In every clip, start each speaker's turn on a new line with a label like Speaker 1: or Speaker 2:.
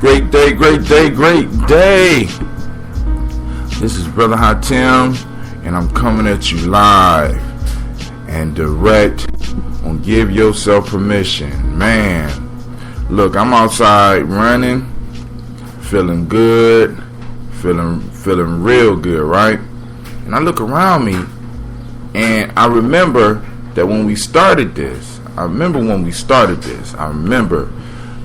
Speaker 1: Great day, great day, great day. This is Brother Hatim, and I'm coming at you live and direct on Give Yourself Permission. Man, look, I'm outside running, feeling good, feeling real good, right? And I look around me, and I remember that when we started this, I remember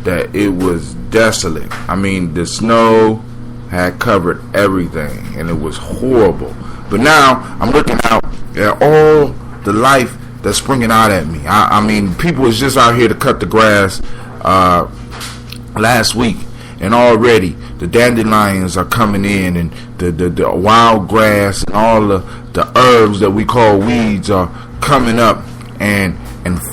Speaker 1: that it was desolate. I mean, the snow had covered everything, and it was horrible. But now I'm looking out at all the life that's springing out at me. I mean, people was just out here to cut the grass last week, and already the dandelions are coming in, and the wild grass and all the herbs that we call weeds are coming up and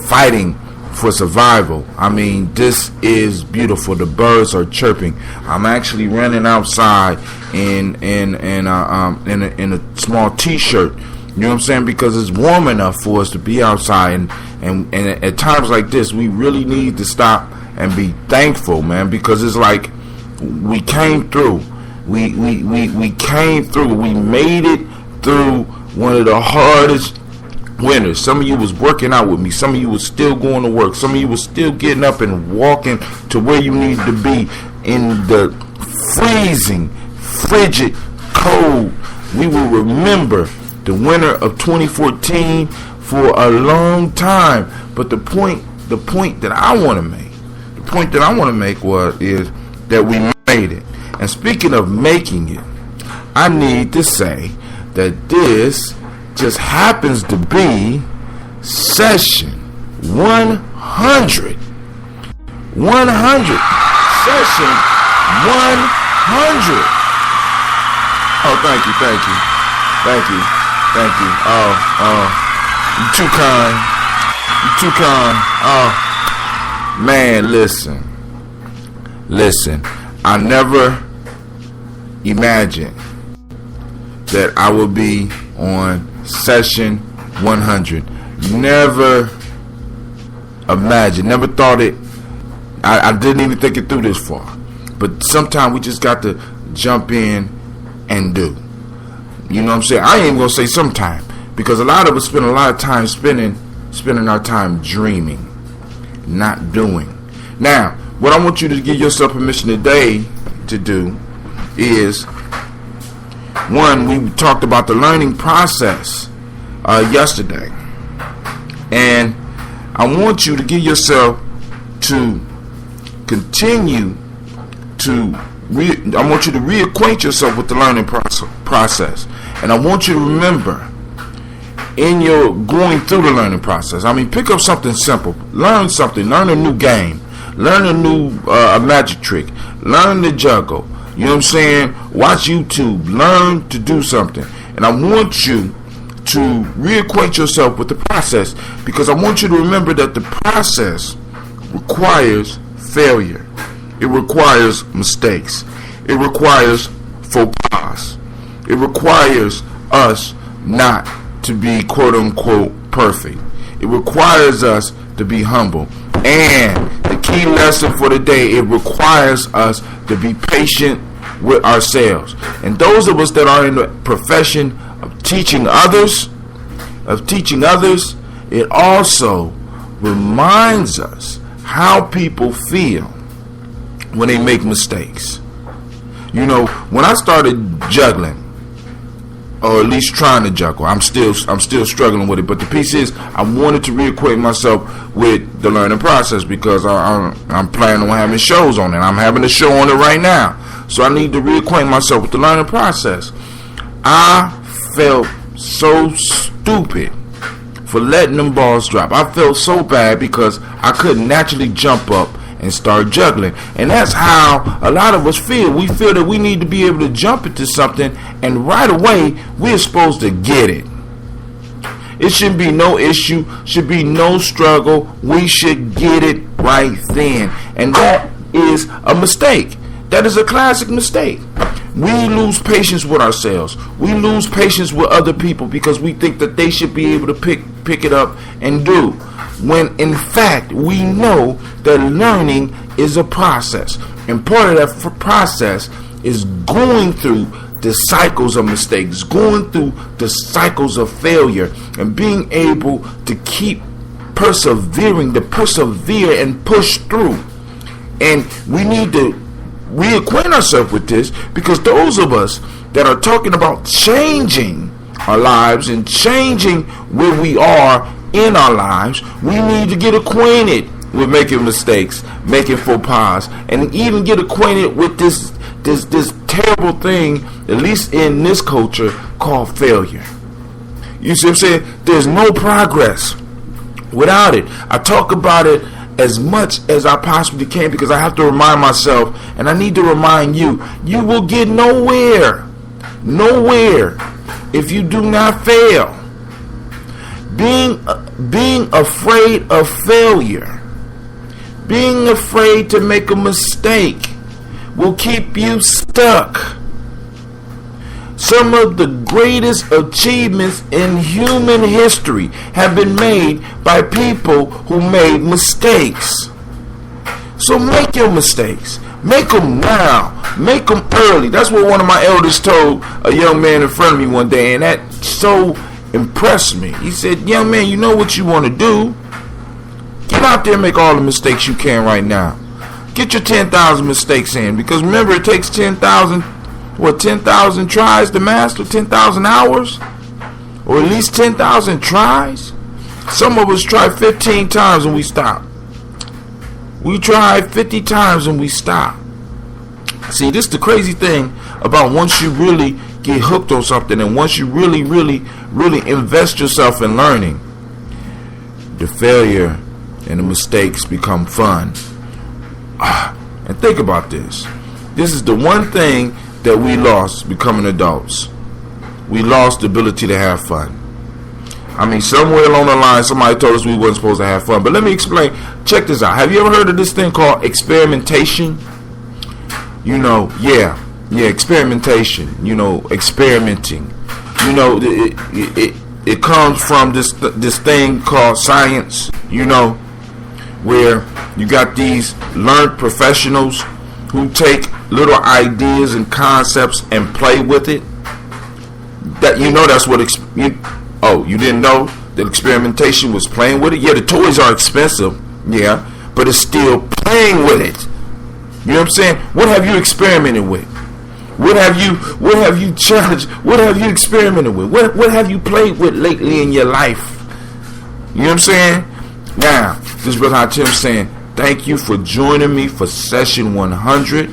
Speaker 1: fighting for survival. I mean, this is beautiful. The birds are chirping. I'm actually running outside in a small t-shirt. You know what I'm saying? Because it's warm enough for us to be outside, and at times like this, we really need to stop and be thankful, man. Because it's like we came through. We came through. We made it through one of the hardest winters. Some of you was working out with me. Some of you was still going to work. Some of you was still getting up and walking to where you need to be in the freezing, frigid cold. We will remember the winter of 2014 for a long time. But the point that I want to make, is that we made it. And speaking of making it, I need to say that this just happens to be session 100. Session 100. Oh, thank you. Oh, you're too kind. Oh, man, listen. I never imagined that I would be on session 100. Never imagined, never thought it. I didn't even think it through this far. But sometimes we just got to jump in and do. You know what I'm saying? I ain't gonna say sometime, because a lot of us spend a lot of time spending our time dreaming, not doing. Now, what I want you to give yourself permission today to do is, one, we talked about the learning process yesterday, and I want you to give yourself to continue to I want you to reacquaint yourself with the learning process, and I want you to remember in your going through the learning process, I mean, pick up something simple, learn something, learn a new game, learn a new magic trick, learn to juggle. You know what I'm saying? Watch YouTube. Learn to do something. And I want you to reacquaint yourself with the process, because I want you to remember that the process requires failure. It requires mistakes. It requires faux pas. It requires us not to be quote unquote perfect. It requires us to be humble. And the key lesson for the day, it requires us to be patient with ourselves. And those of us that are in the profession of teaching others, it also reminds us how people feel when they make mistakes. You know, when I started juggling, or at least trying to juggle, I'm still struggling with it. But the piece is, I wanted to reacquaint myself with the learning process, because I'm planning on having shows on it. I'm having a show on it right now, so I need to reacquaint myself with the learning process. I felt so stupid for letting them balls drop. I felt so bad because I couldn't naturally jump up and start juggling. And that's how a lot of us feel. We feel that we need to be able to jump into something, and right away we're supposed to get it. It should be no issue, should be no struggle. We should get it right then. And that is a mistake. That is a classic mistake. We lose patience with ourselves. We lose patience with other people because we think that they should be able to pick it up and do. When in fact we know that learning is a process. And part of that process is going through the cycles of mistakes, going through the cycles of failure, and being able to keep persevering, to persevere and push through. And we need to reacquaint ourselves with this, because those of us that are talking about changing our lives and changing where we are in our lives, we need to get acquainted with making mistakes, making faux pas, and even get acquainted with this terrible thing, at least in this culture, called failure. You see what I'm saying? There's no progress without it. I talk about it as much as I possibly can, because I have to remind myself, and I need to remind you, you will get nowhere if you do not fail. Being afraid of failure, being afraid to make a mistake, will keep you stuck. Some of the greatest achievements in human history have been made by people who made mistakes. So make your mistakes. Make them now. Make them early. That's what one of my elders told a young man in front of me one day, and that so impressed me. He said, young man, you know what you want to do. Get out there and make all the mistakes you can right now. Get your 10,000 mistakes in, because remember, it takes 10,000 tries to master, 10,000 hours, or at least 10,000 tries. Some of us try 15 times and we stop. We try 50 times and we stop. See, this is the crazy thing about once you really get hooked on something, and once you really invest yourself in learning, the failure and the mistakes become fun. And think about this. This is the one thing that we lost becoming adults. We lost the ability to have fun. I mean, somewhere along the line, somebody told us we weren't supposed to have fun. But let me explain. Check this out. Have you ever heard of this thing called experimentation? You know, yeah, experimentation. You know, experimenting. You know, it comes from this thing called science. You know, where you got these learned professionals who take little ideas and concepts and play with it. That, you know, that's what you didn't know that experimentation was playing with it? Yeah, the toys are expensive, yeah, but it's still playing with it. You know what I'm saying? What have you experimented with? What have you challenged? What have you experimented with? What have you played with lately in your life? You know what I'm saying? Now, this is Brother Tim saying, thank you for joining me for session 100.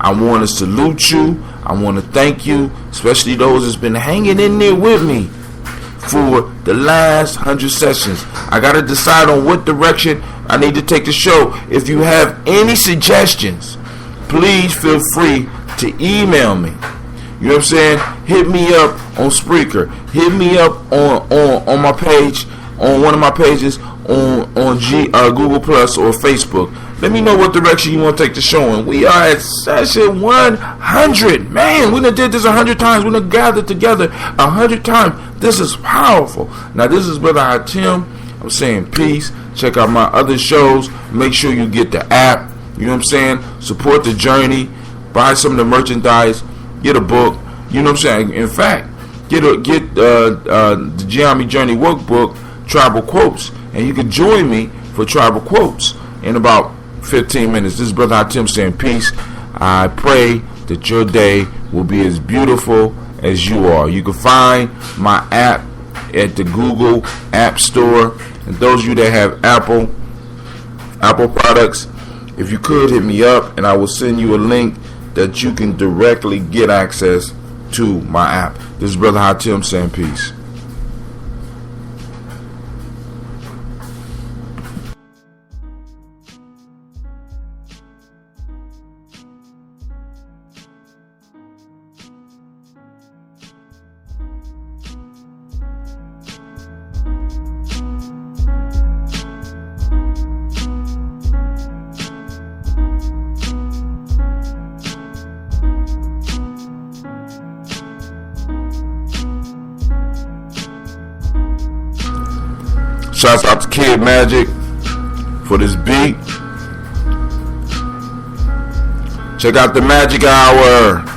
Speaker 1: I want to salute you. I want to thank you, especially those that's been hanging in there with me for the last 100 sessions. I got to decide on what direction I need to take the show. If you have any suggestions, please feel free to email me. You know what I'm saying? Hit me up on Spreaker. Hit me up on my page, on one of my pages on Google Plus or Facebook. Let me know what direction you want to take the show in. We are at session 100. Man, we done did this 100 times. We done gathered together 100 times. This is powerful. Now, this is Brother Tim. I'm saying peace. Check out my other shows. Make sure you get the app. You know what I'm saying? Support the journey. Buy some of the merchandise. Get a book. You know what I'm saying? In fact, get the Geometry Journey workbook, Tribal Quotes, and you can join me for Tribal Quotes in about 15 minutes. This is Brother Tim saying peace. I pray that your day will be as beautiful as you are. You can find my app at the Google App Store. And those of you that have Apple products, if you could hit me up and I will send you a link that you can directly get access to my app. This is Brother Tim saying peace. Shouts out to Kid Magic for this beat. Check out the Magic Hour.